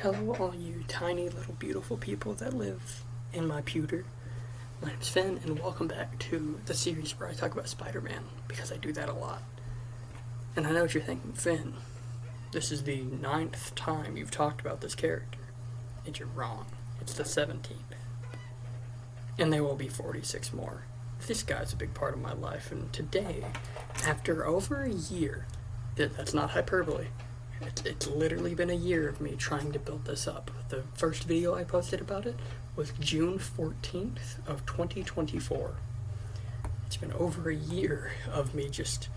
Hello, all you tiny little beautiful people that live in my pewter. My name's Finn, and welcome back to the series where I talk about Spider-Man, because I do that a lot. And I know what you're thinking, Finn, this is the 9th time you've talked about this character. And you're wrong. It's the 17th. And there will be 46 more. This guy's a big part of my life, and today, after over a year, that's not hyperbole, it's literally been a year of me trying to build this up. The first video I posted about it was June 14th of 2024. It's been over a year of me just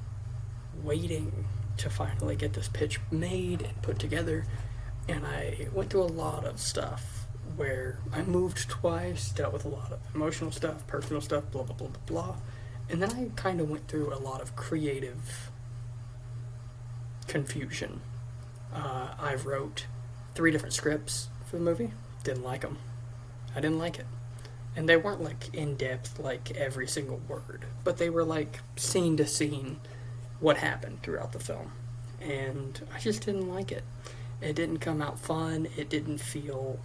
waiting to finally get this pitch made and put together. And I went through a lot of stuff where I moved twice, dealt with a lot of emotional stuff, personal stuff, blah, blah, blah, blah, blah. And then I kind of went through a lot of creative confusion. I wrote 3 different scripts for the movie. Didn't like them. I didn't like it. And they weren't like in depth, like every single word, but they were like scene to scene what happened throughout the film. And I just didn't like it. It didn't come out fun. It didn't feel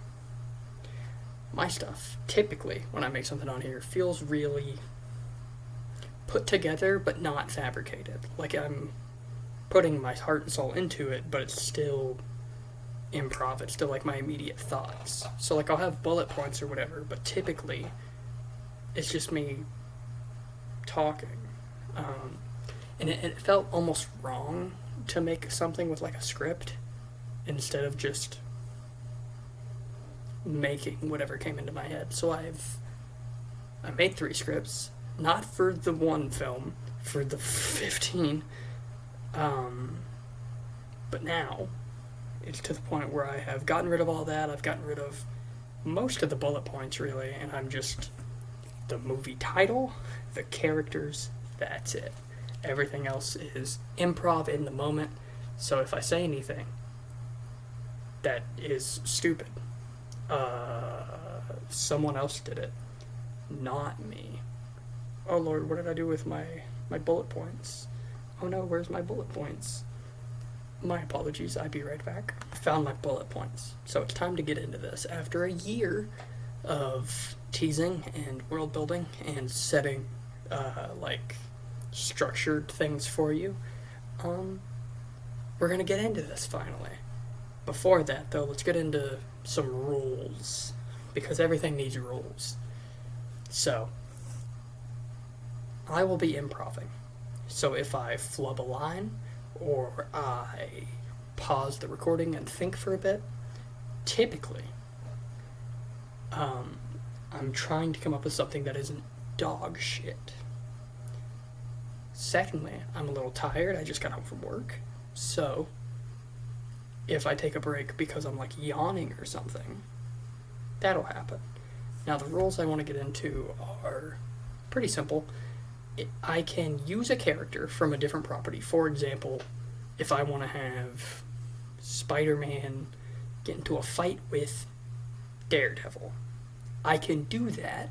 my stuff. Typically, when I make something on here, feels really put together, but not fabricated. Like I'm putting my heart and soul into it, but it's still improv. It's still like my immediate thoughts. So like I'll have bullet points or whatever, but typically it's just me talking. And it felt almost wrong to make something with like a script instead of just making whatever came into my head. So I made 3 scripts, not for the one film, for the 15. But now it's to the point where I have gotten rid of all that. I've gotten rid of most of the bullet points, really, and I'm just the movie title, the characters, that's it. Everything else is improv in the moment. So if I say anything that is stupid, someone else did it, not me. Oh Lord, what did I do with my bullet points? Oh no, where's my bullet points? My apologies, I'll be right back. I found my bullet points. So it's time to get into this. After a year of teasing and world building and setting, structured things for you, we're gonna get into this finally. Before that, though, let's get into some rules, because everything needs rules. So, I will be improving. So if I flub a line, or I pause the recording and think for a bit, typically, I'm trying to come up with something that isn't dog shit. Secondly, I'm a little tired. I just got home from work. So, if I take a break because I'm like yawning or something, that'll happen. Now, the rules I want to get into are pretty simple. I can use a character from a different property. For example, if I want to have Spider-Man get into a fight with Daredevil, I can do that,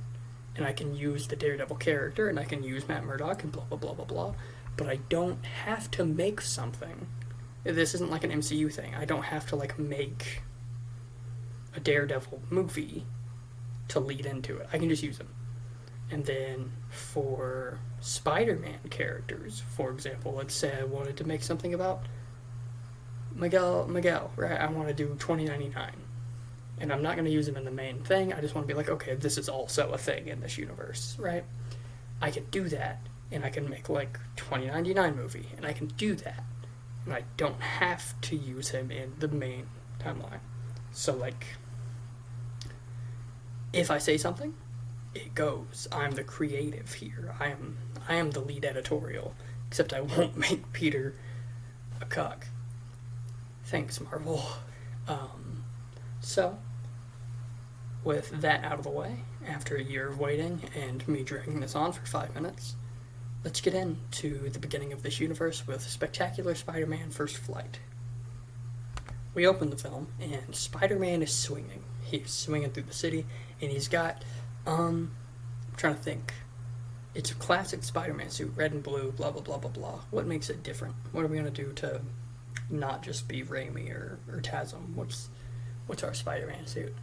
and I can use the Daredevil character, and I can use Matt Murdock, and blah, blah, blah, blah, blah, but I don't have to make something. This isn't like an MCU thing. I don't have to, make a Daredevil movie to lead into it. I can just use them. And then for Spider-Man characters, for example, let's say I wanted to make something about Miguel, right? I want to do 2099. And I'm not going to use him in the main thing. I just want to be like, okay, this is also a thing in this universe, right? I can do that, and I can make 2099 movie, and I can do that. And I don't have to use him in the main timeline. So, if I say something, it goes. I'm the creative here. I am the lead editorial, except I won't make Peter a cuck. Thanks, Marvel. So, with that out of the way, after a year of waiting and me dragging this on for 5 minutes, let's get into the beginning of this universe with Spectacular Spider-Man First Flight. We open the film, and Spider-Man is swinging. He's swinging through the city, and he's got, I'm trying to think. It's a classic Spider-Man suit, red and blue, blah, blah, blah, blah, blah. What makes it different? What are we going to do to not just be Raimi or Tasm? What's our Spider-Man suit?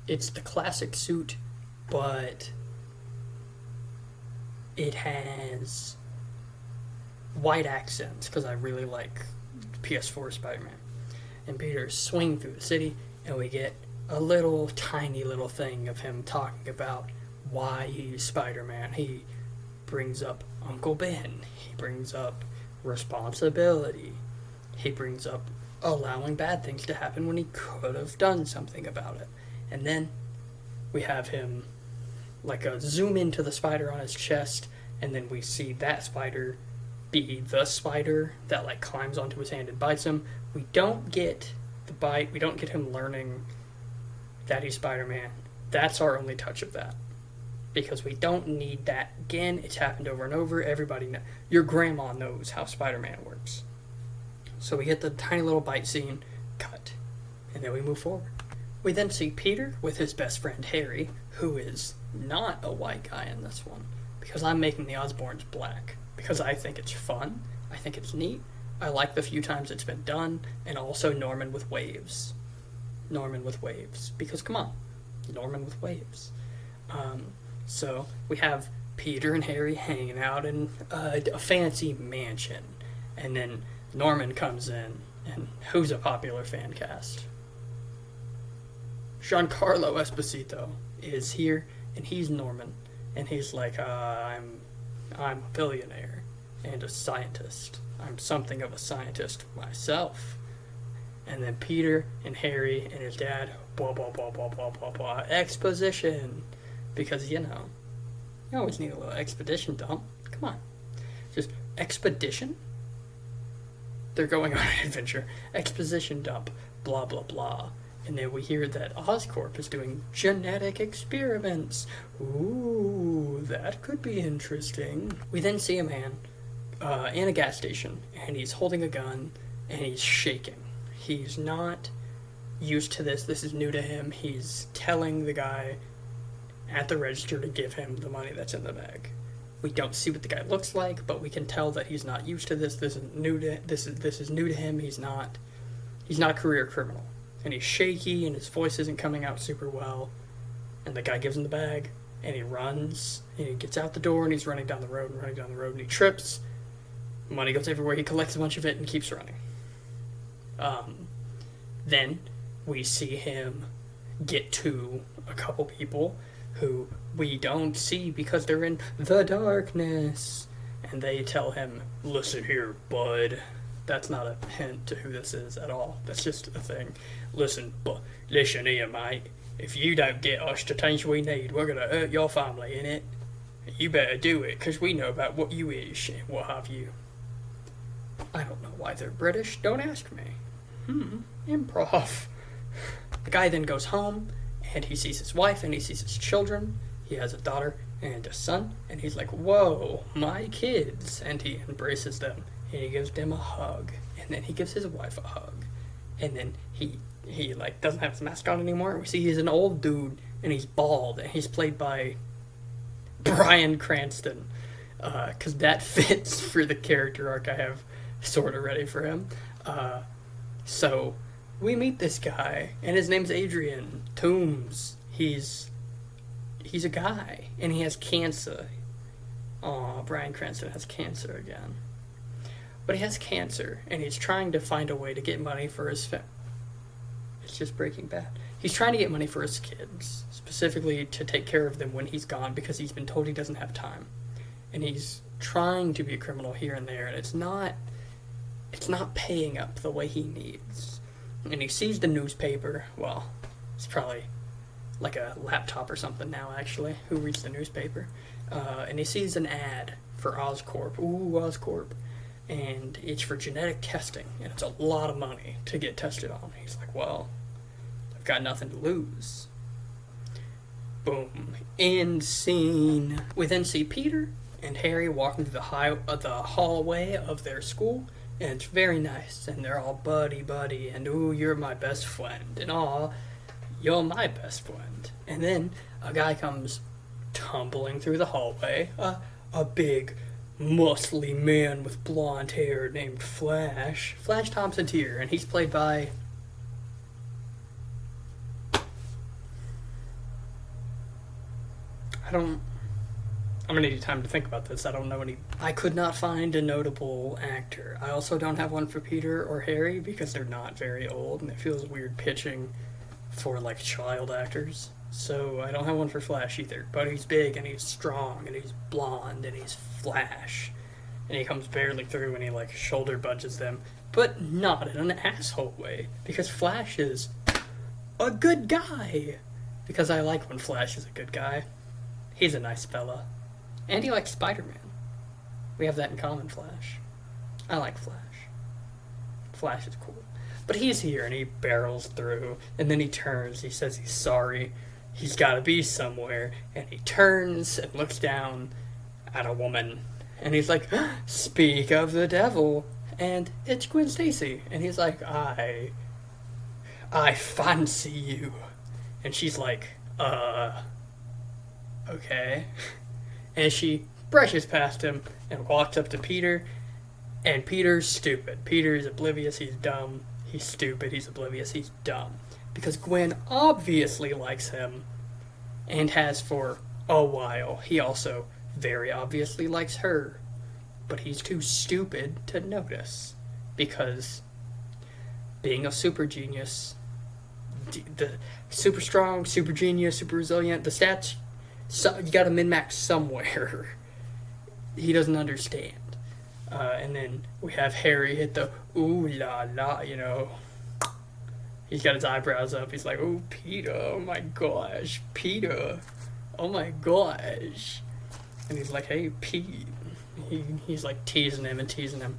It's the classic suit, but it has white accents because I really like PS4 Spider-Man. And Peter's swinging through the city, and we get a little tiny little thing of him talking about why he's Spider-Man. He brings up Uncle Ben. He brings up responsibility. He brings up allowing bad things to happen when he could have done something about it. And then we have him like a zoom into the spider on his chest, and then we see that spider be the spider that like climbs onto his hand and bites him. We don't get the bite. We don't get him learning that he's Spider-Man. That's our only touch of that. Because we don't need that again. It's happened over and over. Everybody knows. Your grandma knows how Spider-Man works. So we get the tiny little bite scene, cut, and then we move forward. We then see Peter with his best friend Harry, who is not a white guy in this one, because I'm making the Osborns black, because I think it's fun, I think it's neat, I like the few times it's been done, and also Norman with waves. Norman with waves, because come on, Norman with waves. So we have Peter and Harry hanging out in a fancy mansion, and then Norman comes in, and who's a popular fan cast? Giancarlo Esposito is here, and he's Norman, and he's like, I'm a billionaire and a scientist. I'm something of a scientist myself. And then Peter and Harry and his dad, blah, blah, blah, blah, blah, blah, blah, exposition. Because, you always need a little expedition dump. Come on. Just expedition? They're going on an adventure. Exposition dump, blah, blah, blah. And then we hear that Oscorp is doing genetic experiments. Ooh, that could be interesting. We then see a man in a gas station, and he's holding a gun, and he's shaking. He's not used to this. This is new to him. He's telling the guy at the register to give him the money that's in the bag. We don't see what the guy looks like, but we can tell that he's not used to this. This is new to him. He's not a career criminal. And he's shaky, and his voice isn't coming out super well. And the guy gives him the bag, and he runs, and he gets out the door, and he's running down the road, and he trips. Money goes everywhere. He collects a bunch of it and keeps running. Then we see him get to a couple people who we don't see because they're in the darkness. And they tell him, listen here, bud. That's not a hint to who this is at all. That's just a thing. Listen here, mate. If you don't get us the things we need, we're gonna hurt your family, innit? You better do it, because we know about what you is and what have you. I don't know why they're British. Don't ask me. Improv. The guy then goes home, and he sees his wife, and he sees his children. He has a daughter and a son, and he's like, whoa, my kids. And he embraces them, and he gives them a hug. And then he gives his wife a hug. And then he like doesn't have his mask on anymore. We see he's an old dude, and he's bald, and he's played by Bryan Cranston. Because that fits for the character arc I have sort of ready for him. So we meet this guy, and his name's Adrian Toombs. He's a guy, and he has cancer. Aw, Bryan Cranston has cancer again. But he has cancer, and he's trying to find a way to get money for his It's just Breaking Bad. He's trying to get money for his kids, specifically to take care of them when he's gone, because he's been told he doesn't have time. And he's trying to be a criminal here and there, and it's not paying up the way he needs. And he sees the newspaper. Well, it's probably like a laptop or something now, actually, who reads the newspaper. And he sees an ad for Oscorp. Ooh, Oscorp. And it's for genetic testing, and it's a lot of money to get tested on. He's like, well, I've got nothing to lose. Boom. End scene. We then see Peter and Harry walking through the hallway of their school, and it's very nice, and they're all buddy, and ooh, you're my best friend, and aw, you're my best friend. And then a guy comes tumbling through the hallway, a big, muscly man with blonde hair named Flash Thompson's here, and he's played by I'm gonna need time to think about this. I don't know any. I could not find a notable actor. I also don't have one for Peter or Harry because they're not very old, and it feels weird pitching for like child actors. So I don't have one for Flash either. But he's big and he's strong and he's blonde and he's Flash, and he comes barely through and he like shoulder budges them, but not in an asshole way because Flash is a good guy. Because I like when Flash is a good guy. He's a nice fella. And he likes Spider-Man. We have that in common, Flash. I like Flash. Flash is cool. But he's here and he barrels through, and then he turns, he says he's sorry, he's gotta be somewhere, and he turns and looks down at a woman, and he's like, speak of the devil, and it's Gwen Stacy, and he's like, I fancy you. And she's like, okay. And she brushes past him and walks up to Peter, and Peter's stupid. Peter is oblivious, he's dumb, he's stupid, he's oblivious, he's dumb. Because Gwen obviously likes him, and has for a while. He also very obviously likes her, but he's too stupid to notice. Because being a super genius, the super strong, super genius, super resilient, the stats, so you gotta min-max somewhere. He doesn't understand. And then we have Harry hit the ooh la la, you know. He's got his eyebrows up. He's like, oh, Peter, oh my gosh, Peter, oh my gosh. And he's like, hey, Pete. He's like teasing him.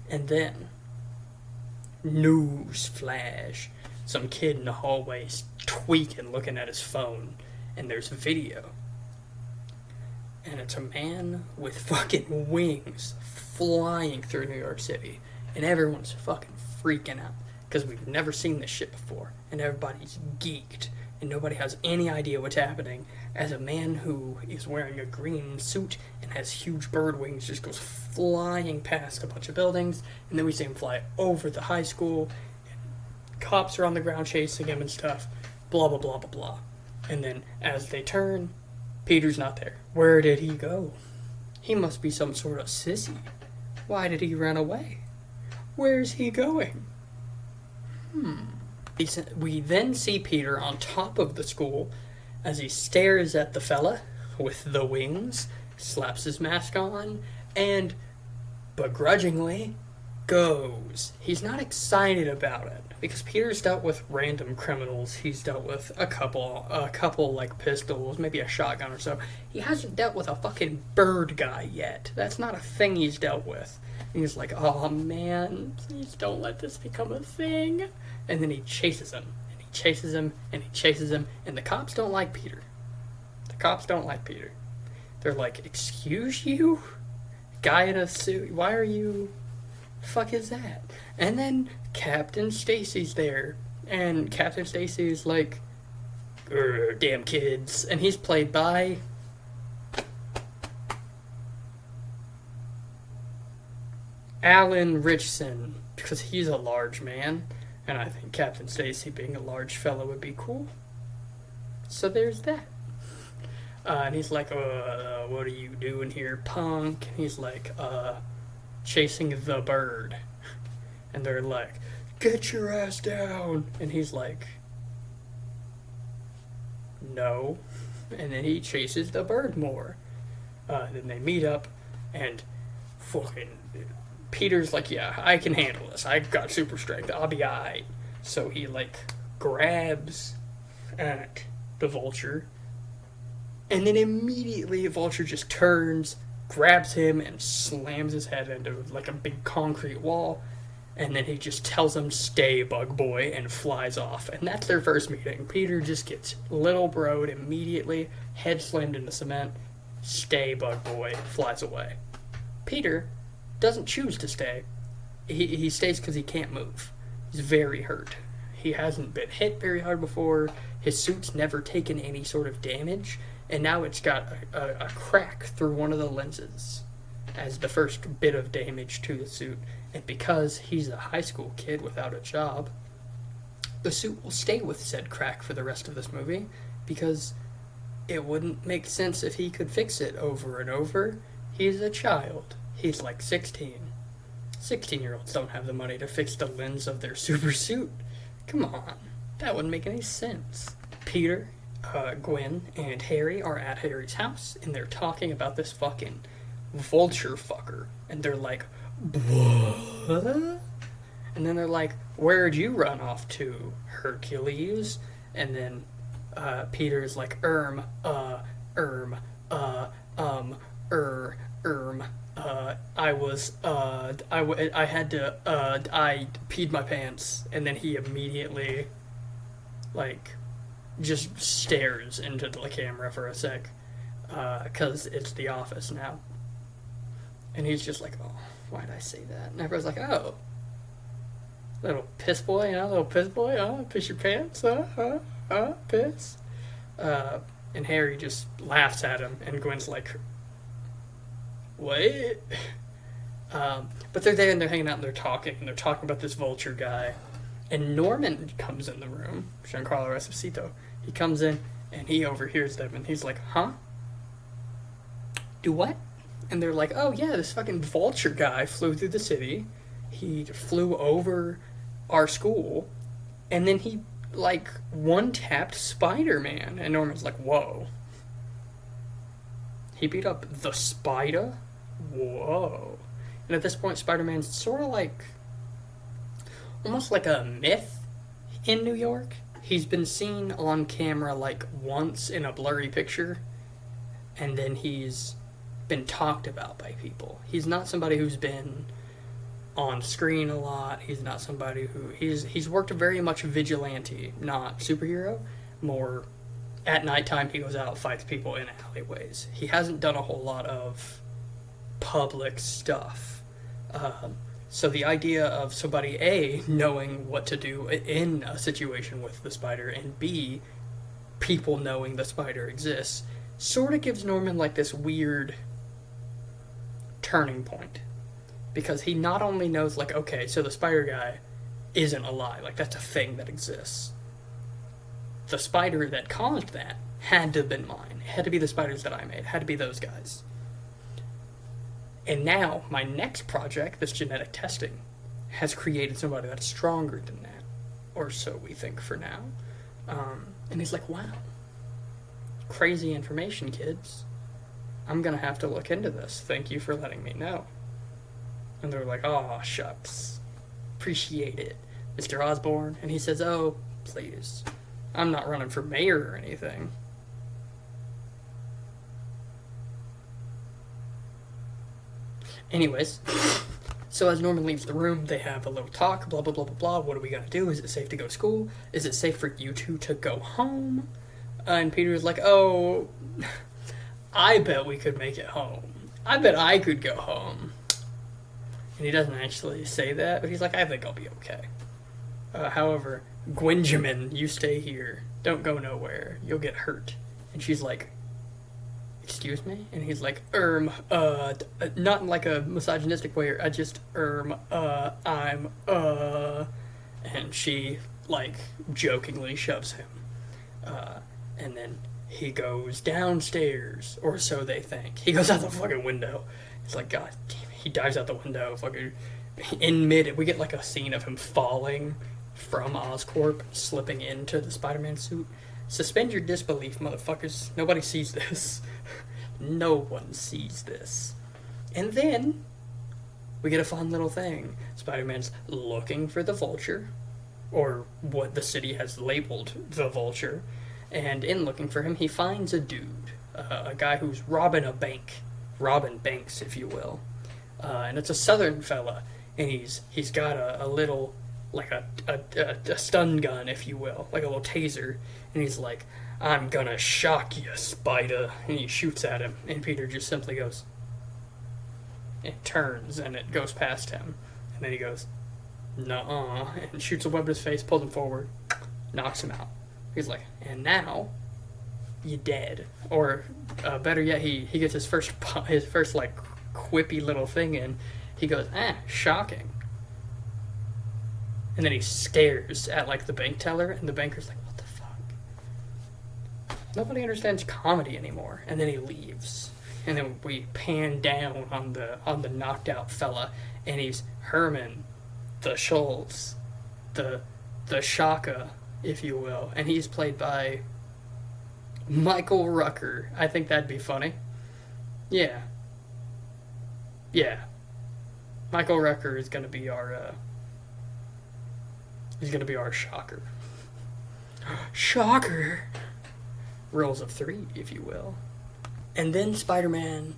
And then, news flash. Some kid in the hallway's tweaking, looking at his phone, and there's video. And it's a man with fucking wings flying through New York City. And everyone's fucking freaking out because we've never seen this shit before. And everybody's geeked. And nobody has any idea what's happening as a man who is wearing a green suit and has huge bird wings just goes flying past a bunch of buildings. And then we see him fly over the high school. Cops are on the ground chasing him and stuff. Blah, blah, blah, blah, blah. And then as they turn, Peter's not there. Where did he go? He must be some sort of sissy. Why did he run away? Where's he going? We then see Peter on top of the school as he stares at the fella with the wings, slaps his mask on, and begrudgingly goes. He's not excited about it because Peter's dealt with random criminals. He's dealt with a couple like pistols, maybe a shotgun or so. He hasn't dealt with a fucking bird guy yet. That's not a thing he's dealt with. And he's like, oh man, please don't let this become a thing. And then he chases him, and he chases him, and he chases him, and the cops don't like Peter. The cops don't like Peter. They're like, excuse you? Guy in a suit, why are you... fuck is that? And then Captain Stacy's there, and Captain Stacy's like, damn kids, and he's played by Alan Richson, because he's a large man, and I think Captain Stacy being a large fella would be cool. So there's that. And he's like, what are you doing here, punk? And he's like, chasing the bird. And they're like, get your ass down. And he's like, no. And then he chases the bird more. Then they meet up, and fucking Peter's like, yeah, I can handle this. I got super strength. I'll be alright. So he like grabs at the vulture, and then immediately the vulture just turns, grabs him, and slams his head into like a big concrete wall. And then he just tells him, stay, bug boy, and flies off. And that's their first meeting. Peter just gets little broed immediately, head slammed into cement, stay, bug boy, flies away. Peter doesn't choose to stay. He stays because he can't move. He's very hurt. He hasn't been hit very hard before. His suit's never taken any sort of damage. And now it's got a crack through one of the lenses as the first bit of damage to the suit. And because he's a high school kid without a job, the suit will stay with said crack for the rest of this movie because it wouldn't make sense if he could fix it over and over. He's a child. He's like 16. 16-year-olds don't have the money to fix the lens of their super suit. Come on. That wouldn't make any sense. Peter, Gwen, and Harry are at Harry's house, and they're talking about this fucking vulture fucker. And they're like, what? And then they're like, where'd you run off to, Hercules? And then Peter's like, I peed my pants. And then he immediately, like, just stares into the camera for a sec, because it's The Office now. And he's just like, oh, why'd I say that? And everyone's like, oh, little piss boy, little piss boy, piss your pants, piss. And Harry just laughs at him, and Gwen's like, what? But they're there, and they're hanging out, and they're talking about this vulture guy. And Norman comes in the room, Giancarlo Esposito. He comes in, and he overhears them, and he's like, huh? Do what? And they're like, oh yeah, this fucking vulture guy flew through the city. He flew over our school, and then he, like, one-tapped Spider-Man. And Norman's like, whoa. He beat up the Spider? Whoa. And at this point, Spider-Man's sort of like, almost like a myth in New York. He's been seen on camera, like, once in a blurry picture, and then he's been talked about by people. He's not somebody who's been on screen a lot. He's not somebody who... He's worked very much vigilante, not superhero. More at nighttime, he goes out, fights people in alleyways. He hasn't done a whole lot of public stuff. So the idea of somebody, A, knowing what to do in a situation with the spider, and B, people knowing the spider exists, sort of gives Norman, like, this weird turning point. Because he not only knows, like, okay, so the spider guy isn't a lie. Like, that's a thing that exists. The spider that caused that had to have been mine. It had to be the spiders that I made. It had to be those guys. And now, my next project, this genetic testing, has created somebody that's stronger than that. Or so we think for now. And he's like, wow. Crazy information, kids. I'm gonna have to look into this. Thank you for letting me know. And they're like, oh, shucks. Appreciate it, Mr. Osborn. And he says, oh, please. I'm not running for mayor or anything. Anyways, so as Norman leaves the room, they have a little talk, blah, blah, blah, blah, blah. What are we going to do? Is it safe to go to school? Is it safe for you two to go home? And Peter's like, oh, I bet we could make it home. I bet I could go home. And he doesn't actually say that, but he's like, I think I'll be okay. However, Gwenjamin, you stay here. Don't go nowhere. You'll get hurt. And she's like, excuse me? And he's like, not in like a misogynistic way, I just, I'm, and she, like, jokingly shoves him. And then he goes downstairs, or so they think. He goes out the fucking window. It's like, God damn it. He dives out the window, fucking, in mid, we get like a scene of him falling from Oscorp, slipping into the Spider-Man suit. Suspend your disbelief, motherfuckers. Nobody sees this. No one sees this. And then, we get a fun little thing. Spider-Man's looking for the Vulture, or what the city has labeled the Vulture, and in looking for him, he finds a dude, a guy who's robbing a bank. Robbing banks, if you will. And it's a southern fella, and he's got a little, like a stun gun, if you will, like a little taser, and he's like, I'm gonna shock you, Spider, and he shoots at him, and Peter just simply goes, it turns, and it goes past him, and then he goes, nuh-uh, and shoots a web in his face, pulls him forward, knocks him out. He's like, and now, you dead. Or, better yet, he gets his first, like, quippy little thing in. He goes, shocking. And then he stares at, like, the bank teller, and the banker's like, what the fuck? Nobody understands comedy anymore. And then he leaves. And then we pan down on the knocked out fella, and he's Herman, the Schultz, the Shaka, if you will, and he's played by Michael Rucker. I think that'd be funny. Yeah. Yeah. Michael Rucker is gonna be our he's gonna be our shocker. Shocker! Rolls of 3, if you will. And then Spider-Man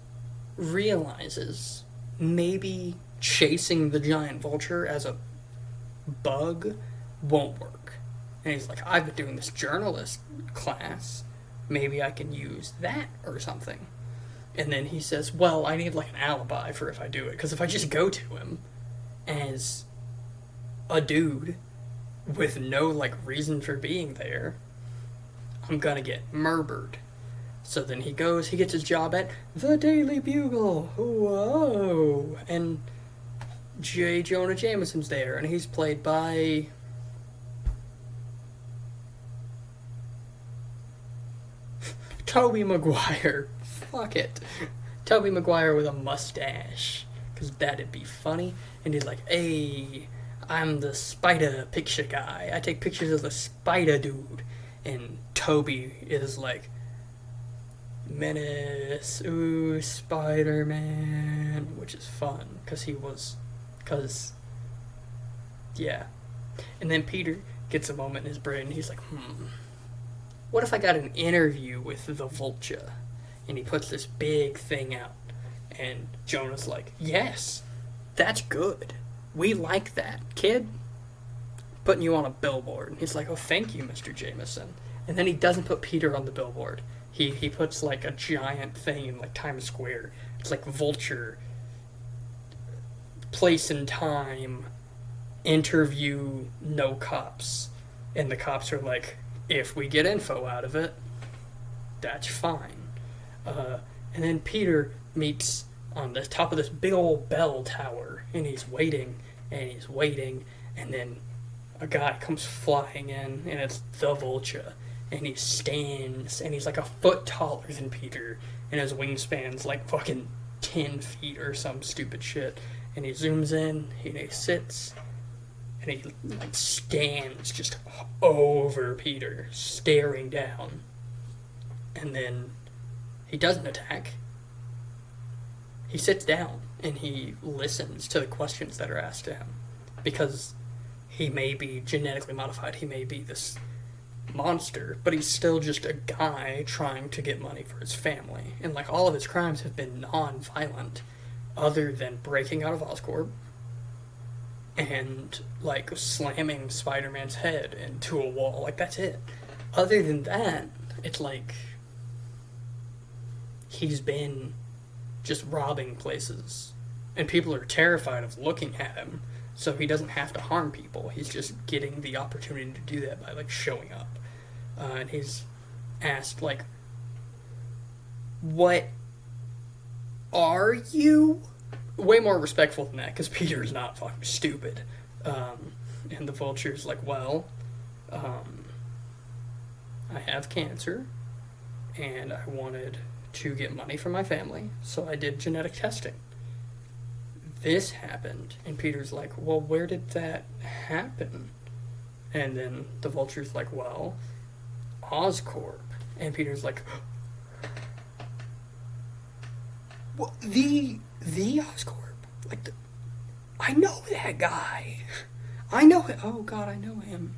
realizes maybe chasing the giant vulture as a bug won't work. And he's like, I've been doing this journalist class. Maybe I can use that or something. And then he says, well, I need like an alibi for if I do it. Because if I just go to him as a dude with no like reason for being there, I'm gonna get murdered. So then he goes, he gets his job at the Daily Bugle. Whoa! And J. Jonah Jameson's there, and he's played by Tobey Maguire. Fuck it. Tobey Maguire with a mustache. Because that'd be funny. And he's like, hey, I'm the spider picture guy. I take pictures of the spider dude. And Toby is like, menace, ooh, Spider-Man, which is fun, yeah. And then Peter gets a moment in his brain, and he's like, what if I got an interview with the Vulture? And he puts this big thing out, and Jonah's like, yes, that's good. We like that, kid. Putting you on a billboard. And he's like, oh, thank you, Mr. Jameson. And then he doesn't put Peter on the billboard. He puts like a giant thing in like Times Square. It's like Vulture, place and time, interview, no cops. And the cops are like, if we get info out of it, that's fine. And then Peter meets on the top of this big old bell tower, and he's waiting, and then a guy comes flying in, and it's the Vulture. And he stands, and he's like a foot taller than Peter, and his wingspan's like fucking 10 feet or some stupid shit. And he zooms in, and he sits, and he like stands just over Peter, staring down. And then he doesn't attack. He sits down, and he listens to the questions that are asked to him. Because he may be genetically modified, he may be this monster, but he's still just a guy trying to get money for his family. And like all of his crimes have been non-violent, other than breaking out of Oscorp and like slamming Spider-Man's head into a wall. Like that's it. Other than that, it's like he's been just robbing places, and people are terrified of looking at him. So he doesn't have to harm people. He's just getting the opportunity to do that by like showing up. And he's asked like, what are you? Way more respectful than that, because Peter's not fucking stupid. And the Vulture's like, well, I have cancer, and I wanted to get money for my family, so I did genetic testing. This happened, and Peter's like, well, where did that happen? And then the Vulture's like, well, Oscorp. And Peter's like, what, the Oscorp? Like, I know that guy. I know him. Oh God, I know him.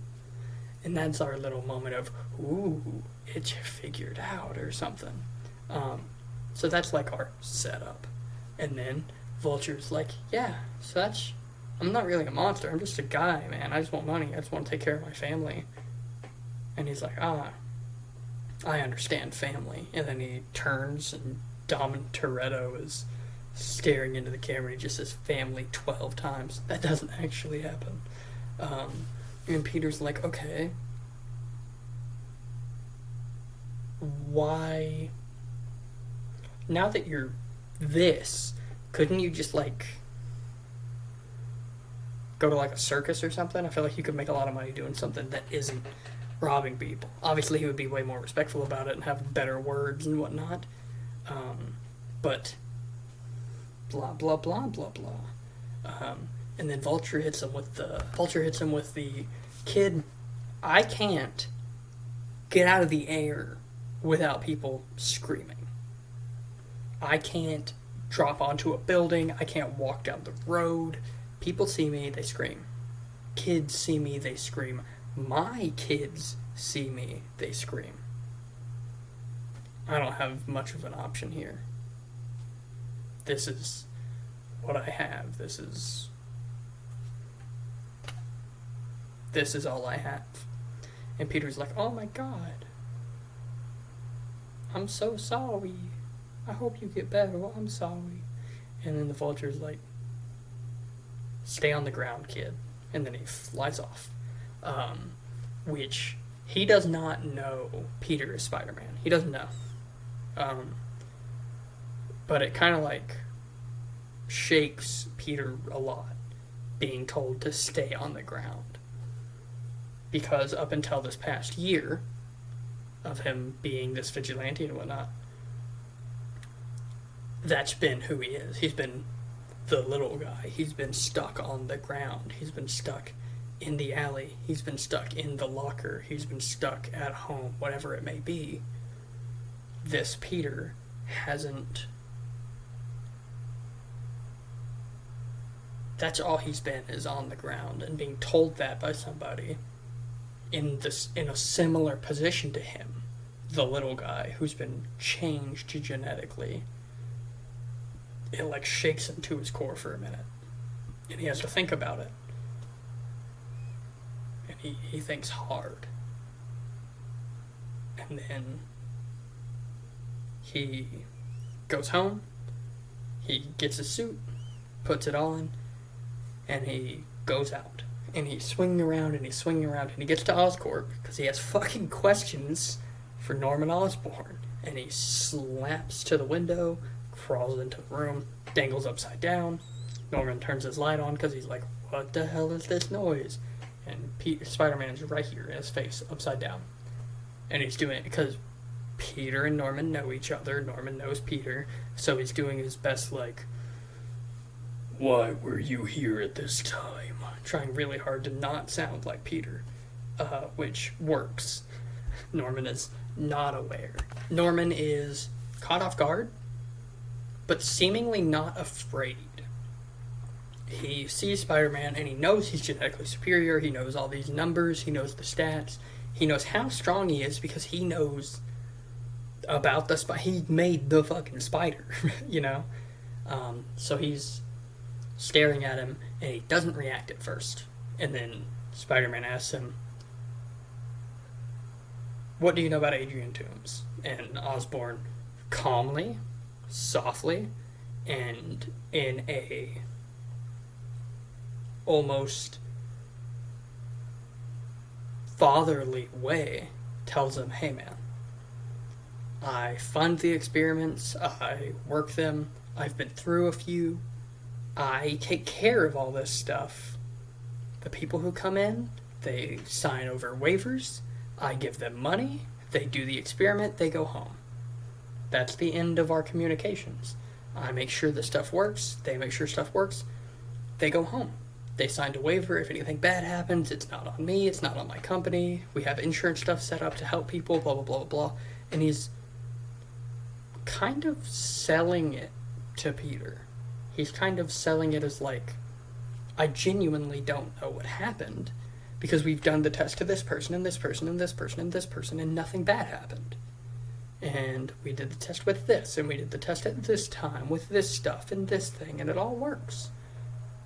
And that's our little moment of, ooh, it's figured out or something. So that's like our setup. And then Vulture's like, yeah, so that's, I'm not really a monster, I'm just a guy, man. I just want money, I just want to take care of my family. And he's like, I understand family. And then he turns, and Dom Toretto is staring into the camera, and he just says family 12 times. That doesn't actually happen. And Peter's like, okay, why, now that you're this, couldn't you just like go to like a circus or something? I feel like you could make a lot of money doing something that isn't robbing people. Obviously, he would be way more respectful about it and have better words and whatnot. But blah blah blah blah blah. And then Vulture hits him with the kid. I can't get out of the air without people screaming. I can't drop onto a building. I can't walk down the road. People see me, they scream. Kids see me, they scream. My kids see me, they scream. I don't have much of an option here. This is what I have. This is all I have. And Peter's like, oh my God, I'm so sorry. I hope you get better. Well, I'm sorry. And then the Vulture's like, stay on the ground, kid. And then he flies off. Which he does not know Peter is Spider-Man. He doesn't know. But it kind of like shakes Peter a lot, being told to stay on the ground. Because up until this past year of him being this vigilante and whatnot, that's been who he is. He's been the little guy. He's been stuck on the ground. He's been stuck in the alley. He's been stuck in the locker. He's been stuck at home, whatever it may be. This Peter hasn't... That's all he's been, is on the ground, and being told that by somebody in a similar position to him, the little guy who's been changed genetically. It like shakes him to his core for a minute, and he has to think about it, and he thinks hard, and then he goes home, he gets his suit, puts it on, and he goes out. And he's swinging around, and he gets to Oscorp, because he has fucking questions for Norman Osborn. And he slaps to the window, crawls into the room, dangles upside down. Norman turns his light on, because he's like, what the hell is this noise? And Spider-Man's right here in his face, upside down. And he's doing it because Peter and Norman know each other. Norman knows Peter, so he's doing his best, like, why were you here at this time? Trying really hard to not sound like Peter, which works. Norman is not aware. Norman is caught off guard, but seemingly not afraid. He sees Spider-Man, and he knows he's genetically superior. He knows all these numbers. He knows the stats. He knows how strong he is because he knows about the spider. He made the fucking spider, you know? So he's staring at him, and he doesn't react at first. And then Spider-Man asks him, what do you know about Adrian Toomes? And Osborn calmly, softly, and in a almost fatherly way tells him, hey man, I fund the experiments, I work them, I've been through a few, I take care of all this stuff. The people who come in, they sign over waivers, I give them money, they do the experiment, they go home. That's the end of our communications. I make sure the stuff works, they make sure stuff works, they go home. They signed a waiver. If anything bad happens, it's not on me, it's not on my company. We have insurance stuff set up to help people, blah, blah, blah, blah, blah. And he's kind of selling it to Peter. He's kind of selling it as like, I genuinely don't know what happened because we've done the test to this person and this person and this person and this person and nothing bad happened. And we did the test with this, and we did the test at this time with this stuff and this thing, and it all works.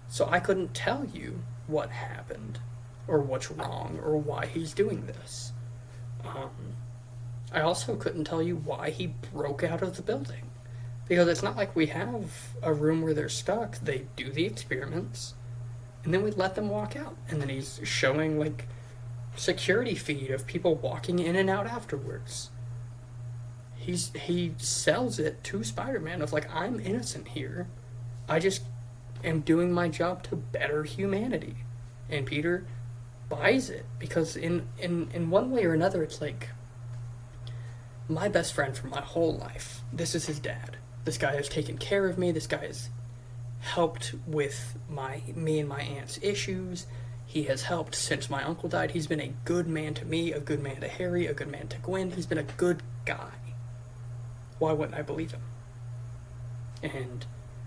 So I couldn't tell you what happened, or what's wrong, or why he's doing this. I also couldn't tell you why he broke out of the building. Because it's not like we have a room where they're stuck. They do the experiments, and then we let them walk out. And then he's showing, like, security feed of people walking in and out afterwards. He sells it to Spider-Man of, like, I'm innocent here. I just am doing my job to better humanity. And Peter buys it, because in one way or another, it's like, my best friend for my whole life, this is his dad. This guy has taken care of me. This guy has helped with me and my aunt's issues. He has helped since my uncle died. He's been a good man to me, a good man to Harry, a good man to Gwen. He's been a good guy. Why wouldn't I believe him? And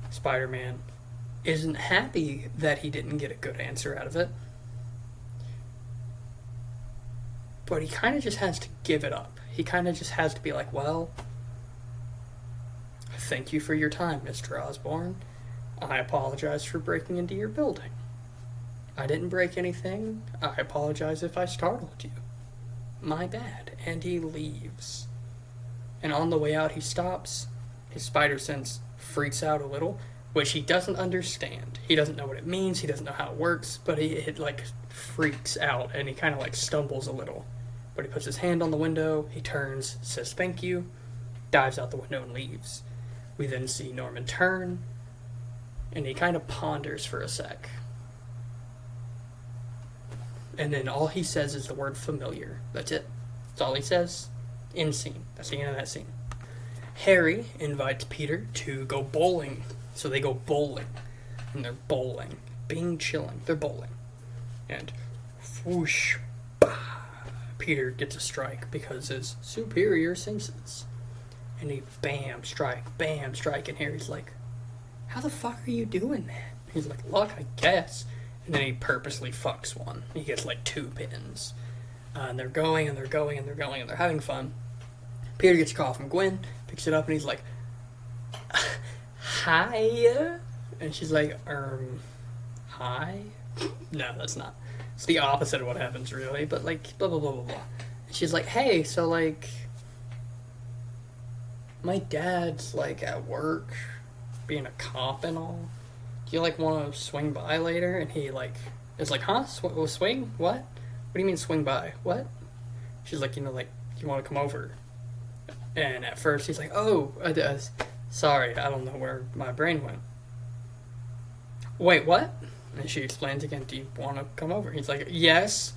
Spider-Man isn't happy that he didn't get a good answer out of it. But he kind of just has to give it up. He kind of just has to be like, well, thank you for your time, Mr. Osborn. I apologize for breaking into your building. I didn't break anything. I apologize if I startled you. My bad. And he leaves. And on the way out, he stops. His spider sense freaks out a little, which he doesn't understand. He doesn't know what it means. He doesn't know how it works, but it like freaks out, and he kind of like stumbles a little. But he puts his hand on the window, he turns, says thank you, dives out the window and leaves. We then see Norman turn, and he kind of ponders for a sec. And then all he says is the word familiar. That's it. That's all he says. End scene. That's the end of that scene. Harry invites Peter to go bowling. So they go bowling. And they're bowling. Being chilling. They're bowling. And whoosh, bah, Peter gets a strike because his superior senses. And he bam, strike, and Harry's like, how the fuck are you doing that? He's like, luck, I guess. And then he purposely fucks one. He gets like 2 pins. And they're going, and they're having fun. Peter gets a call from Gwen, picks it up, and he's like, hi? And she's like, hi? No, that's not. It's the opposite of what happens, really, but like, blah, blah, blah, blah, blah. And she's like, hey, so like, my dad's like at work, being a cop and all. Do you like want to swing by later? And he like is like, huh? Swing? What? What do you mean swing by? What? She's like, like, you want to come over? And at first he's like, oh, sorry, I don't know where my brain went. Wait, what? And she explains again, do you want to come over? He's like, yes.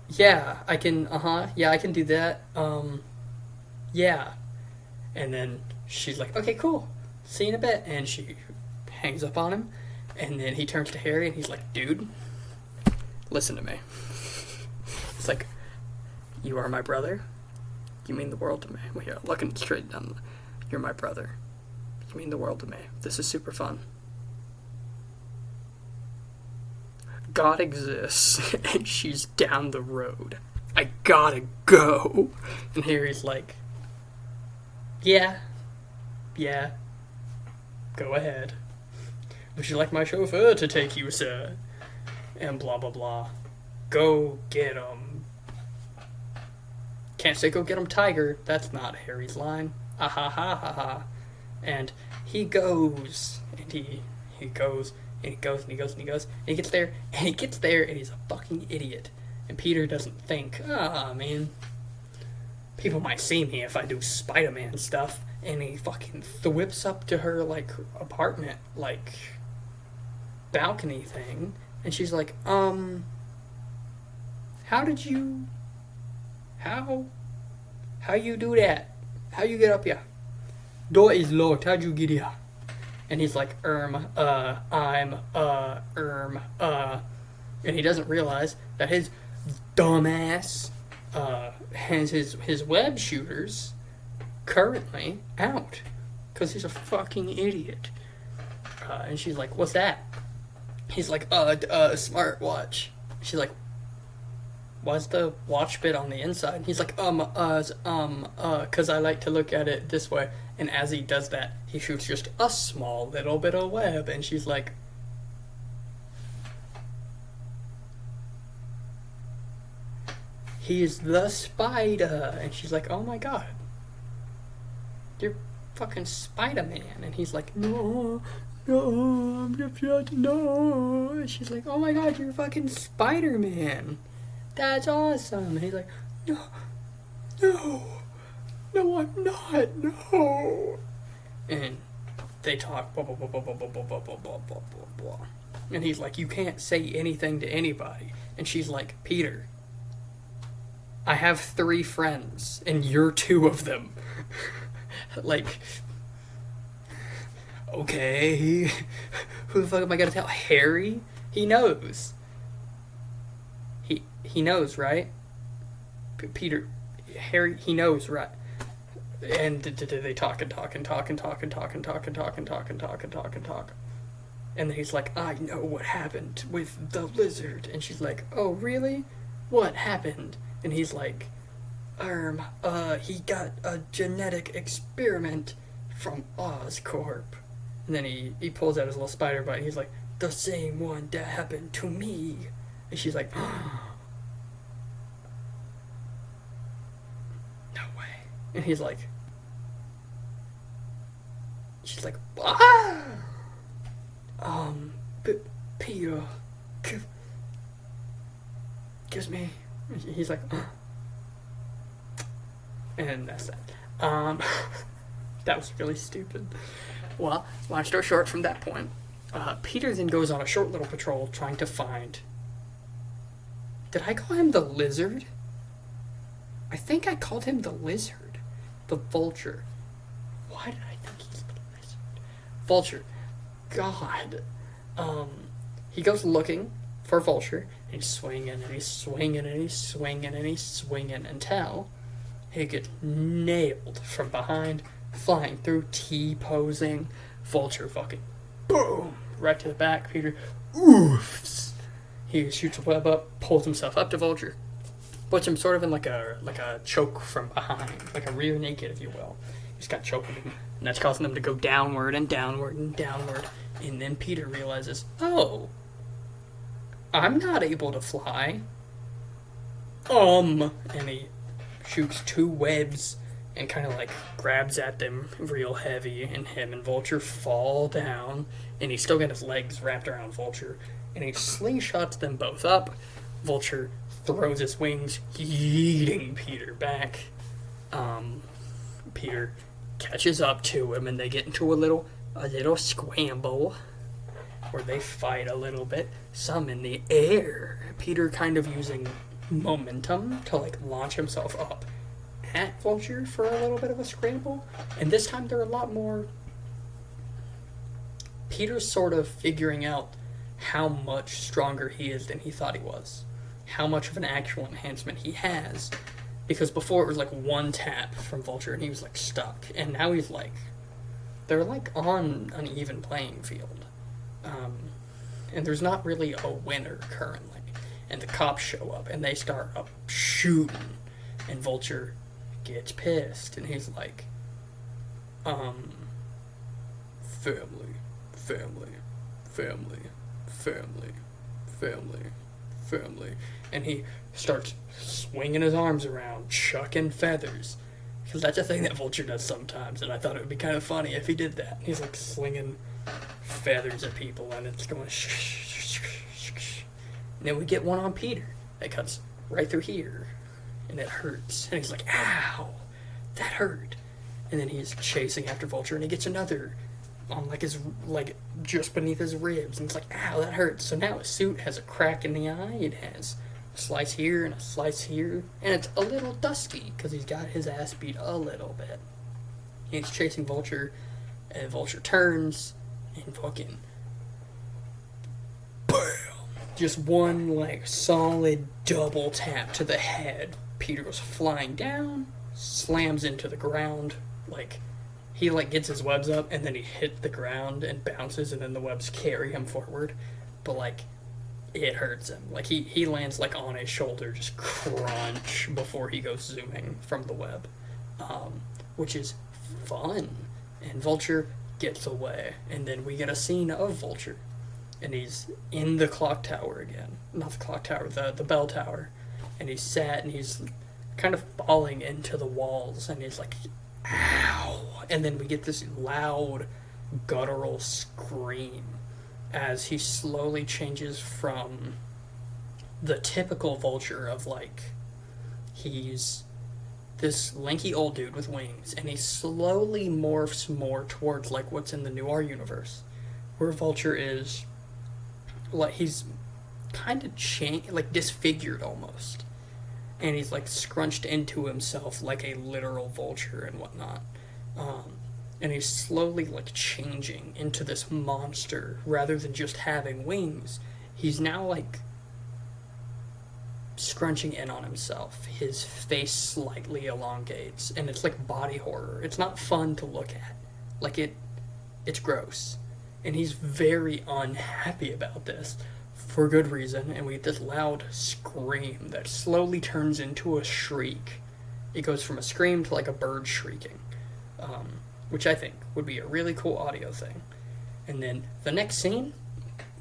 Yeah, I can, yeah, I can do that. Yeah. And then she's like, okay, cool. See you in a bit. And she hangs up on him. And then he turns to Harry and he's like, dude, listen to me. It's like, you are my brother. You mean the world to me. Well, yeah, looking straight down. You're my brother. You mean the world to me. This is super fun. God exists, and she's down the road. I gotta go. And Harry's like, yeah, go ahead. Would you like my chauffeur to take you, sir? And blah, blah, blah. Go get him. Can't say go get him, tiger. That's not Harry's line. Ah ha ha ha ha. And he goes, and he goes, and he goes, and he goes, and he goes, and he gets there, and he's a fucking idiot. And Peter doesn't think, man, people might see me if I do Spider-Man stuff. And he fucking whips up to her, like, apartment, like, balcony thing. And she's like, how you do that? How you get up here? Door is locked. How'd you get here? And he's like, and he doesn't realize that his dumbass, has his web shooters currently out. Because he's a fucking idiot. And she's like, what's that? He's like, a smartwatch. She's like, why's the watch bit on the inside? And he's like, cause I like to look at it this way. And as he does that, he shoots just a small little bit of web. And she's like, he's the spider. And she's like, oh my god, you're fucking Spider-Man. And he's like, no, I'm just, no. And she's like, oh my god, you're fucking Spider-Man. That's awesome. And he's like, no, I'm not, no. And they talk, blah, blah, blah, blah, blah, blah, blah, blah, blah, blah, blah, blah. And he's like, you can't say anything to anybody. And she's like, Peter, I have 3 friends, and you're 2 of them. Like, okay, who the fuck am I gonna tell? Harry? He knows. He knows, right? Peter, Harry, he knows, right? And they talk and talk and talk and talk and talk and talk and talk and talk and talk and talk and talk. And then he's like, I know what happened with the lizard. And she's like, oh, really? What happened? And he's like, he got a genetic experiment from Oscorp. And then he pulls out his little spider bite. And he's like, the same one that happened to me. And she's like, no way. And he's like, she's like, ah! Peter, gives me. He's like, and that's that. That was really stupid. Well, long story short, from that point, Peter then goes on a short little patrol trying to find. Did I call him the lizard? I think I called him the lizard, the vulture. Why did I think he's the lizard? Vulture. God. He goes looking for Vulture, and he's swinging, and he's swinging, and he's swinging, and he's swinging, until he gets nailed from behind, flying through, T-posing. Vulture fucking boom! Right to the back. Peter, oofs! He shoots a web up, pulls himself up to Vulture, puts him sort of in like a choke from behind, like a rear naked, if you will. He's got choking him, and that's causing them to go downward and downward and downward. And then Peter realizes, oh, I'm not able to fly. And he shoots 2 webs and kind of like grabs at them real heavy, and him and Vulture fall down, and he's still got his legs wrapped around Vulture, and he slingshots them both up. Vulture throws his wings, yeeting Peter back. Peter catches up to him, and they get into a little scramble where they fight a little bit, some in the air. Peter kind of using momentum to like launch himself up at Vulture for a little bit of a scramble. And this time they're a lot more. Peter's sort of figuring out how much stronger he is than he thought he was, how much of an actual enhancement he has. Because before it was like 1 tap from Vulture and he was like stuck, and now he's like, they're like on an even playing field. And there's not really a winner currently. And the cops show up and they start up shooting, and Vulture gets pissed and he's like, family, family, family, family, family, family. And he starts swinging his arms around, chucking feathers. Because that's a thing that Vulture does sometimes, and I thought it would be kind of funny if he did that. He's like slinging feathers at people, and it's going and then we get one on Peter that cuts right through here, and it hurts. And he's like, ow, that hurt. And then he's chasing after Vulture, and he gets another on like his, like just beneath his ribs, and it's like, ow, that hurts. So now his suit has a crack in the eye. It has a slice here and a slice here, and it's a little dusty because he's got his ass beat a little bit. He's chasing Vulture, and Vulture turns and fucking bam, just one like solid double tap to the head. Peter goes flying down, slams into the ground, like he like gets his webs up, and then he hits the ground and bounces, and then the webs carry him forward, but like it hurts him. Like he lands like on his shoulder, just crunch before he goes zooming from the web, which is fun. And Vulture gets away, and then we get a scene of Vulture, and he's in the clock tower again. Not the clock tower, the bell tower. And he's sat, and he's kind of falling into the walls, and he's like, ow! And then we get this loud, guttural scream as he slowly changes from the typical Vulture of like, he's this lanky old dude with wings, and he slowly morphs more towards like what's in the Noir universe, where Vulture is like, he's kind of like, disfigured almost. And he's, like, scrunched into himself like a literal vulture and whatnot. And he's slowly, like, changing into this monster rather than just having wings. He's now, like, scrunching in on himself. His face slightly elongates, and it's like body horror. It's not fun to look at. Like, it's gross. And he's very unhappy about this, for good reason, and we get this loud scream that slowly turns into a shriek. It goes from a scream to like a bird shrieking, which I think would be a really cool audio thing. And then the next scene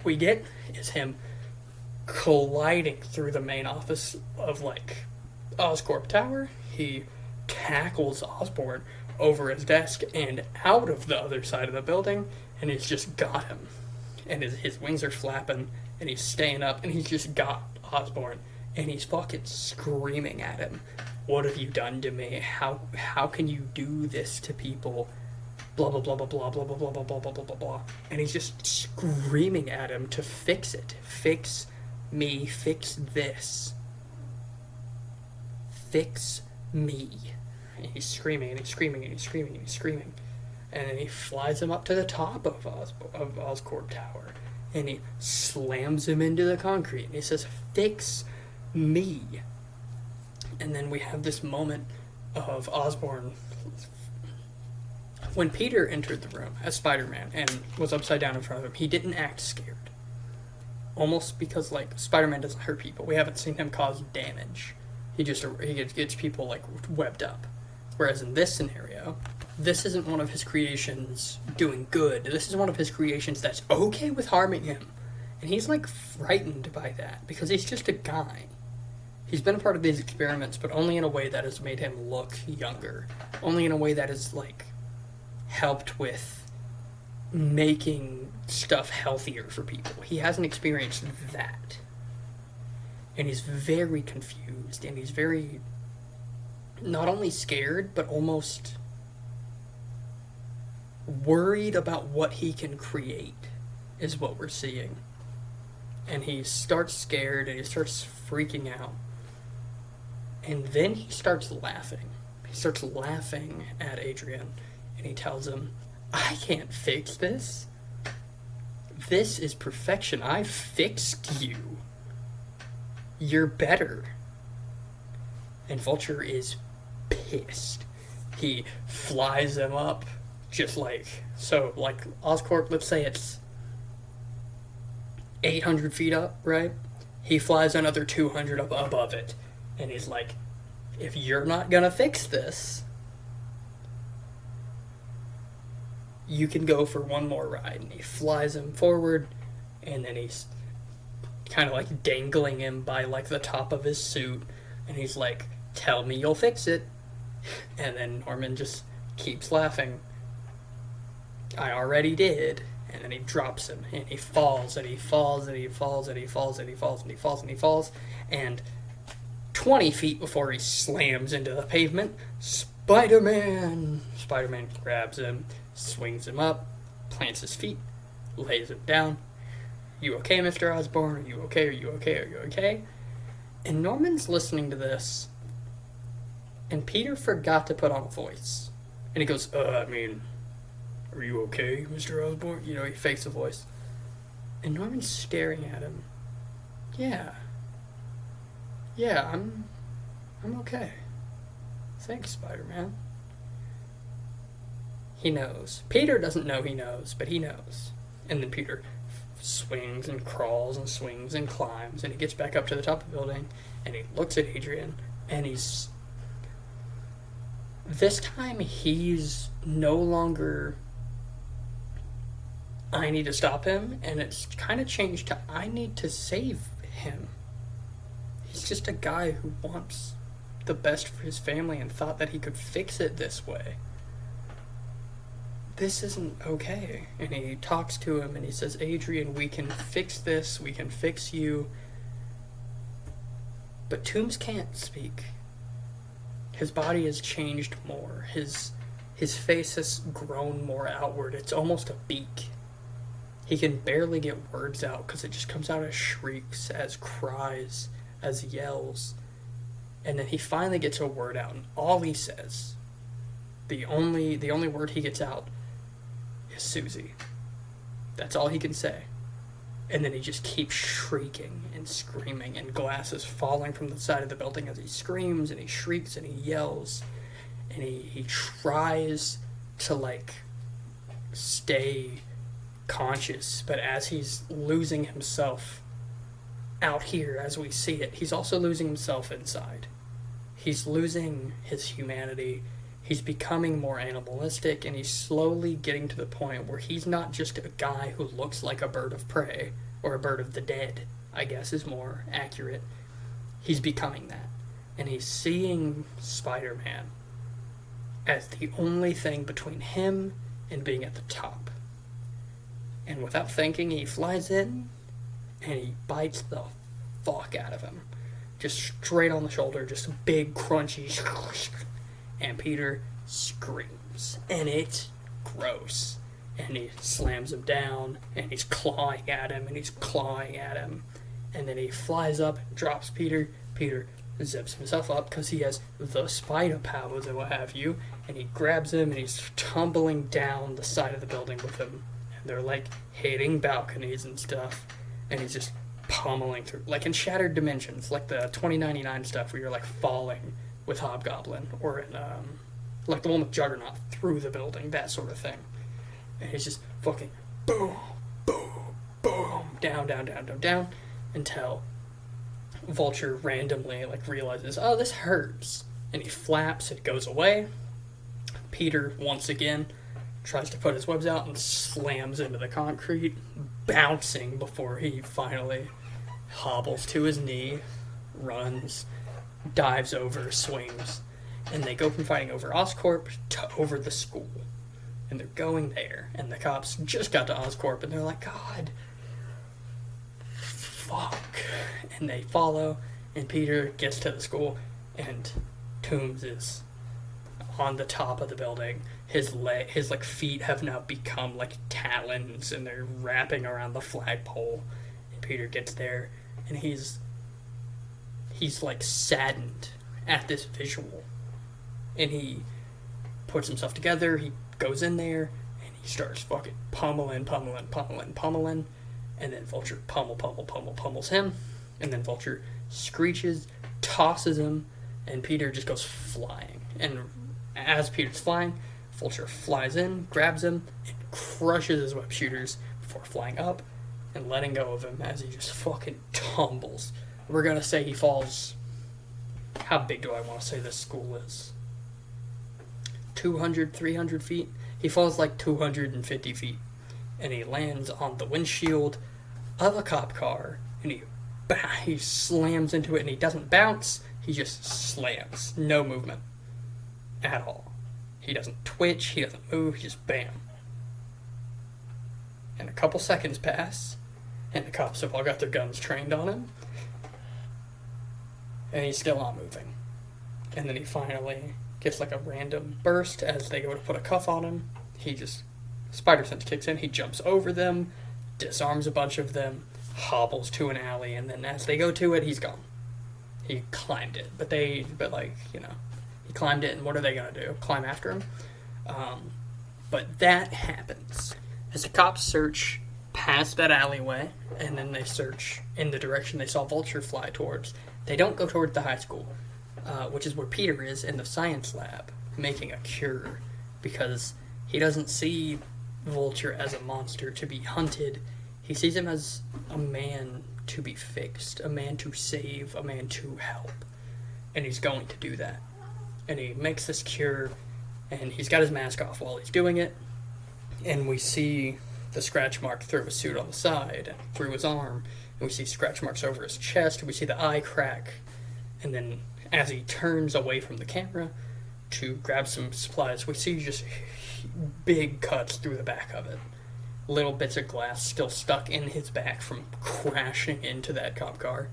we get is him colliding through the main office of, like, Oscorp Tower. He tackles Osborn over his desk and out of the other side of the building, and he's just got him. And his wings are flapping, and he's staying up, and he's just got Osborn, and he's fucking screaming at him. What have you done to me? How can you do this to people? Blah, blah, blah, blah, blah, blah, blah, blah, blah, blah, blah, blah, blah, blah. And he's just screaming at him to fix it. Fix me, fix this. Fix me. And he's screaming, and he's screaming, and he's screaming, and he's screaming. And then he flies him up to the top of Oscorp Tower. And he slams him into the concrete. And he says, fix me. And then we have this moment of Osborn. When Peter entered the room as Spider-Man and was upside down in front of him, he didn't act scared. Almost because, like, Spider-Man doesn't hurt people. We haven't seen him cause damage. He gets people, like, webbed up. Whereas in this scenario, this isn't one of his creations doing good. This is one of his creations that's okay with harming him. And he's, like, frightened by that because he's just a guy. He's been a part of these experiments, but only in a way that has made him look younger. Only in a way that has, like, helped with making stuff healthier for people. He hasn't experienced that. And he's very confused, and he's very not only scared, but almost worried about what he can create, is what we're seeing. And he starts scared, and he starts freaking out. And then he starts laughing. He starts laughing at Adrian, and he tells him, I can't fix this. This is perfection. I fixed you. You're better. And Vulture is pissed. He flies him up, just like, so, like, Oscorp, let's say it's 800 feet up, right? He flies another 200 up above it. And he's like, if you're not gonna fix this, you can go for one more ride. And he flies him forward, and then he's kind of like dangling him by like the top of his suit, and he's like, tell me you'll fix it. And then Norman just keeps laughing. I already did. And then he drops him, and he falls, and he falls, and he falls, and he falls, and he falls, and he falls, and he falls, and 20 feet before he slams into the pavement, Spider-Man grabs him, swings him up, plants his feet, lays him down. You okay, Mr. Osborn? Are you okay? Are you okay? Are you okay? And Norman's listening to this, and Peter forgot to put on a voice. And he goes, are you okay, Mr. Osborn? You know, he fakes a voice. And Norman's staring at him. Yeah, I'm okay. Thanks, Spider-Man. He knows. Peter doesn't know he knows, but he knows. And then Peter swings and crawls and swings and climbs, and he gets back up to the top of the building, and he looks at Adrian, and this time he's no longer, I need to stop him, and it's kind of changed to, I need to save him. He's just a guy who wants the best for his family and thought that he could fix it this way. This isn't okay. And he talks to him, and he says, Adrian, we can fix this, we can fix you. But Toombs can't speak. His body has changed more. His face has grown more outward. It's almost a beak. He can barely get words out because it just comes out as shrieks, as cries, as yells. And then he finally gets a word out, and all he says, the only word he gets out is Susie. That's all he can say. And then he just keeps shrieking and screaming, and glass is falling from the side of the building as he screams and he shrieks and he yells. And he tries to, like, stay conscious, but as he's losing himself out here as we see it, he's also losing himself inside. He's losing his humanity. He's becoming more animalistic, and he's slowly getting to the point where he's not just a guy who looks like a bird of prey, or a bird of the dead, I guess is more accurate. He's becoming that. And he's seeing Spider-Man as the only thing between him and being at the top. And without thinking, he flies in, and he bites the fuck out of him. Just straight on the shoulder, just a big, crunchy, and Peter screams. And it's gross. And he slams him down, and he's clawing at him, and he's clawing at him. And then he flies up and drops Peter. Peter zips himself up because he has the spider powers and what have you. And he grabs him, and he's tumbling down the side of the building with him. And they're, like, hitting balconies and stuff. And he's just pummeling through, like in Shattered Dimensions, like the 2099 stuff where you're, like, falling with Hobgoblin. Or in, like the one with Juggernaut through the building, that sort of thing. And he's just fucking boom, boom, boom, down, down, down, down, down, until Vulture randomly, like, realizes, oh, this hurts. And he flaps, it goes away. Peter, once again, tries to put his webs out and slams into the concrete, bouncing before he finally hobbles to his knee, runs, dives over, swings, and they go from fighting over Oscorp to over the school. And they're going there, and the cops just got to Oscorp, and they're like, God, fuck. And they follow, and Peter gets to the school, and Toombs is on the top of the building. His like feet have now become like talons, and they're wrapping around the flagpole. And Peter gets there, and he's like saddened at this visual, and he puts himself together. He goes in there, and he starts fucking pummeling, and then Vulture pummels him, and then Vulture screeches, tosses him, and Peter just goes flying. And as Peter's flying, Vulture flies in, grabs him, and crushes his web shooters before flying up and letting go of him as he just fucking tumbles. We're gonna say he falls... How big do I want to say this school is? 200, 300 feet? He falls like 250 feet. And he lands on the windshield of a cop car, and he slams into it, and he doesn't bounce, he just slams. No movement. At all. He doesn't twitch, he doesn't move, he just bam. And a couple seconds pass, and the cops have all got their guns trained on him, and he's still not moving. And then he finally gets like a random burst as they go to put a cuff on him. He just, Spider Sense kicks in, he jumps over them, disarms a bunch of them, hobbles to an alley, and then as they go to it, he's gone. He climbed it, but he climbed it, and what are they going to do? Climb after him? But that happens. As the cops search past that alleyway, and then they search in the direction they saw Vulture fly towards, they don't go towards the high school, which is where Peter is in the science lab, making a cure, because he doesn't see Vulture as a monster to be hunted. He sees him as a man to be fixed, a man to save, a man to help. And he's going to do that. And he makes this cure, and he's got his mask off while he's doing it. And we see the scratch mark through his suit on the side, and through his arm. And we see scratch marks over his chest, and we see the eye crack. And then as he turns away from the camera to grab some supplies, we see just big cuts through the back of it. Little bits of glass still stuck in his back from crashing into that cop car.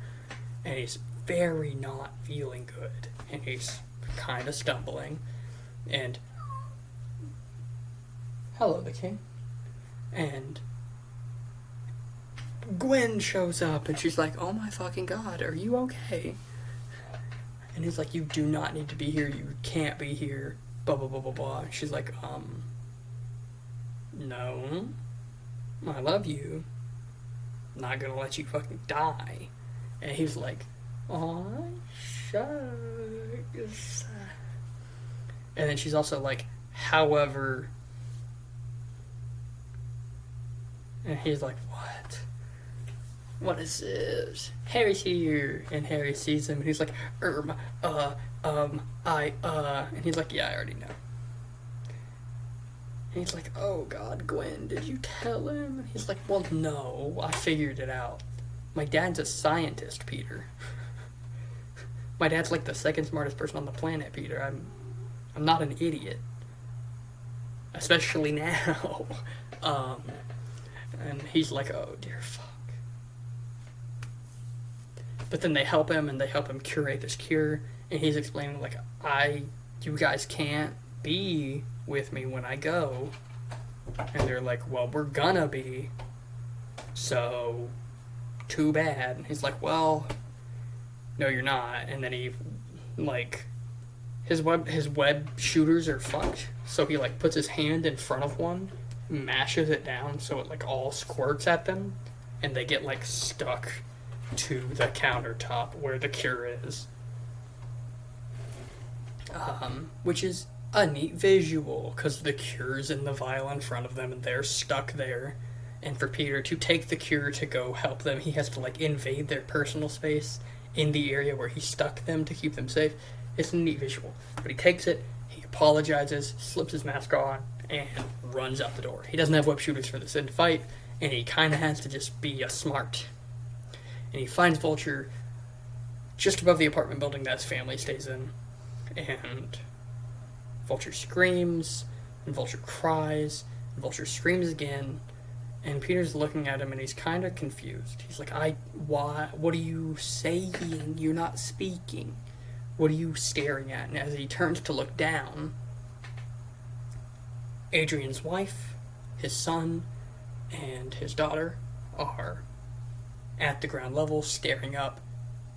And he's very not feeling good. And he's kind of stumbling. And hello, the king. And Gwen shows up, and she's like, oh my fucking god, are you okay? And he's like, you do not need to be here, you can't be here, blah blah blah blah blah. And she's like, no, I love you, I'm not gonna let you fucking die. And he's like, aw, shucks. And then she's also like, however, and he's like, what? What is this? Harry's here. And Harry sees him, and he's like, and he's like, yeah, I already know. And he's like, oh god, Gwen, did you tell him? And he's like, well, no, I figured it out. My dad's a scientist, Peter. My dad's like the second smartest person on the planet, Peter. I'm not an idiot. Especially now. And he's like, oh dear fuck. But then they help him, and they help him curate this cure, and he's explaining, like, you guys can't be with me when I go. And they're like, well, we're gonna be, so too bad. And he's like, well, no, you're not. And then he, like, his web shooters are fucked, so he, like, puts his hand in front of one, mashes it down so it, like, all squirts at them, and they get, like, stuck to the countertop where the cure is. Which is a neat visual, because the cure's in the vial in front of them, and they're stuck there. And for Peter to take the cure to go help them, he has to, like, invade their personal space in the area where he stuck them to keep them safe. It's a neat visual. But he takes it, he apologizes, slips his mask on, and runs out the door. He doesn't have web shooters for this end fight, and he kind of has to just be a smart. And he finds Vulture just above the apartment building that his family stays in. And Vulture screams, and Vulture cries, and Vulture screams again. And Peter's looking at him, and he's kind of confused. He's like, why? What are you saying? You're not speaking. What are you staring at? And as he turns to look down, Adrian's wife, his son, and his daughter are at the ground level, staring up,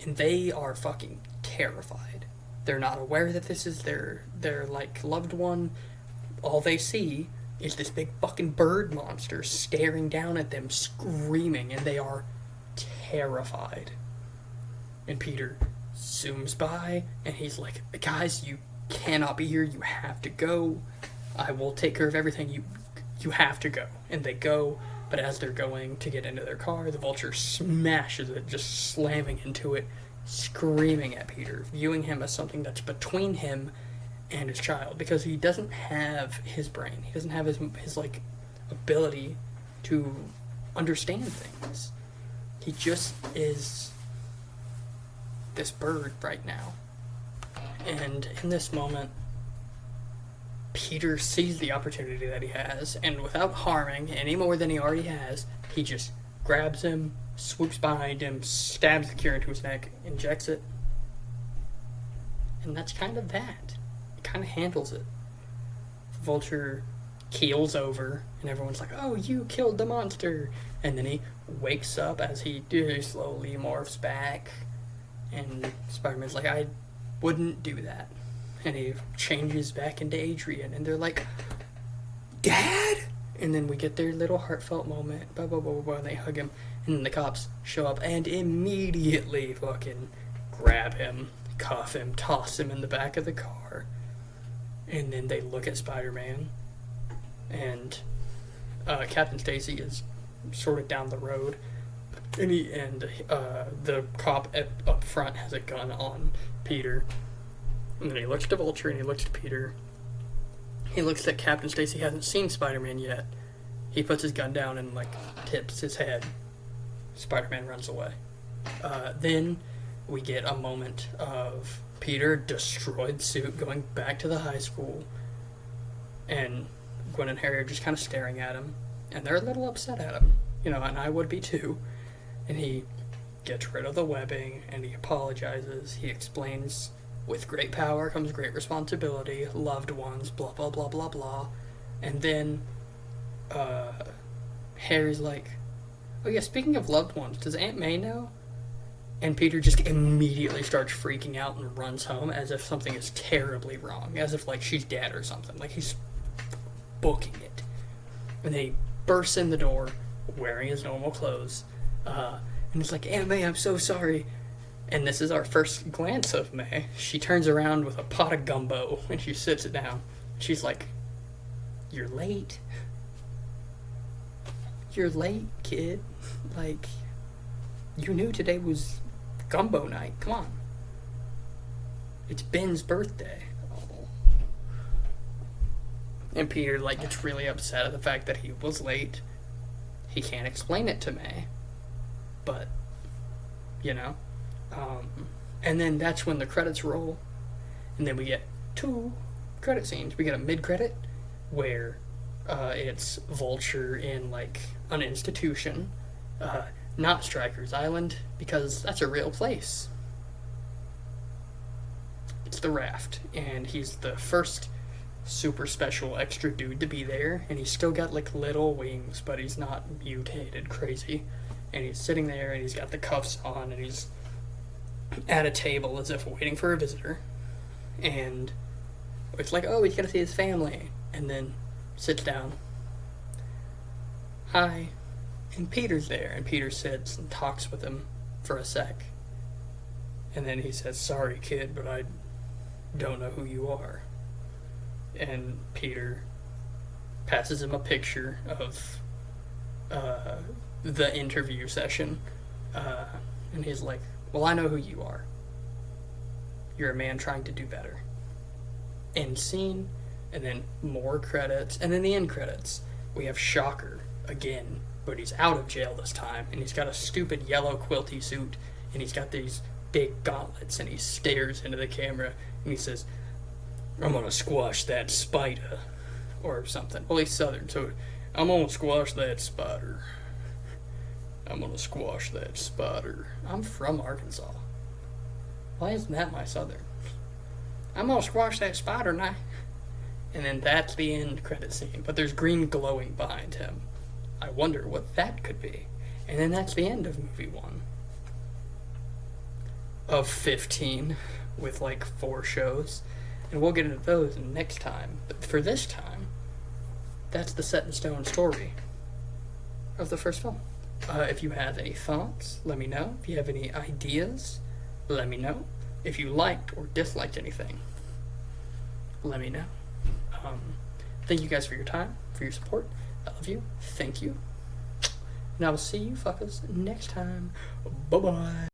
and they are fucking terrified. They're not aware that this is their like loved one. All they see is this big fucking bird monster staring down at them, screaming, and they are terrified. And Peter zooms by, and he's like, guys, you cannot be here, you have to go. I will take care of everything, you have to go. And they go. But as they're going to get into their car, the Vulture smashes it, just slamming into it, screaming at Peter, viewing him as something that's between him and his child, because he doesn't have his brain. He doesn't have his like, ability to understand things. He just is this bird right now. And in this moment, Peter sees the opportunity that he has, and without harming any more than he already has, he just grabs him, swoops behind him, stabs the cure into his neck, injects it, and that's kind of that. It kind of handles it. The Vulture keels over, and everyone's like, oh, you killed the monster, and then he wakes up as he slowly morphs back, and Spider-Man's like, I wouldn't do that. And he changes back into Adrian, and they're like, Dad? And then we get their little heartfelt moment, blah, blah, blah, blah, blah, and they hug him, and then the cops show up and immediately fucking grab him, cuff him, toss him in the back of the car, and then they look at Spider-Man, and Captain Stacy is sort of down the road, and the cop up front has a gun on Peter. And then he looks to Vulture, and he looks to Peter. He looks at Captain Stacy, hasn't seen Spider-Man yet. He puts his gun down and, like, tips his head. Spider-Man runs away. Then we get a moment of Peter, destroyed suit, going back to the high school. And Gwen and Harry are just kind of staring at him. And they're a little upset at him. You know, and I would be too. And he gets rid of the webbing, and he apologizes. He explains, with great power comes great responsibility, loved ones, blah, blah, blah, blah, blah. And then Harry's like, Oh yeah, speaking of loved ones, does Aunt May know? And Peter just immediately starts freaking out and runs home as if something is terribly wrong, as if like she's dead or something. Like he's booking it. And then he bursts in the door wearing his normal clothes, and he's like, Aunt May, I'm so sorry. And this is our first glance of May. She turns around with a pot of gumbo and she sits it down. She's like, you're late. You're late, kid. Like, you knew today was gumbo night. Come on. It's Ben's birthday. Oh. And Peter, like, gets really upset at the fact that he was late. He can't explain it to May. But, you know. And then that's when the credits roll. And then we get 2 credit scenes. We get a mid-credit where it's Vulture in, like, an institution. Not Stryker's Island, because that's a real place. It's the Raft, and he's the first super special extra dude to be there, and he's still got, like, little wings, but he's not mutated crazy. And he's sitting there, and he's got the cuffs on, and he's at a table as if waiting for a visitor. And it's like, oh, he's gotta see his family. And then sits down. Hi. And Peter's there, and Peter sits and talks with him for a sec. And then he says, sorry, kid, but I don't know who you are. And Peter passes him a picture of the interview session. And he's like, well, I know who you are. You're a man trying to do better. End scene, and then more credits, and then the end credits. We have Shocker again, but he's out of jail this time, and he's got a stupid yellow quilty suit, and he's got these big gauntlets, and he stares into the camera, and he says, I'm gonna squash that spider, or something. Well, he's southern, so I'm gonna squash that spider. I'm gonna squash that spider. I'm from Arkansas. Why isn't that my southern? I'm gonna squash that spider now. And then that's the end credit scene. But there's green glowing behind him. I wonder what that could be. And then that's the end of movie 1. Of 15, with like 4 shows. And we'll get into those next time. But for this time, that's the set in stone story of the first film. If you have any thoughts, let me know. If you have any ideas, let me know. If you liked or disliked anything, let me know. Thank you guys for your time, for your support. I love you. Thank you. And I will see you fuckers next time. Bye-bye.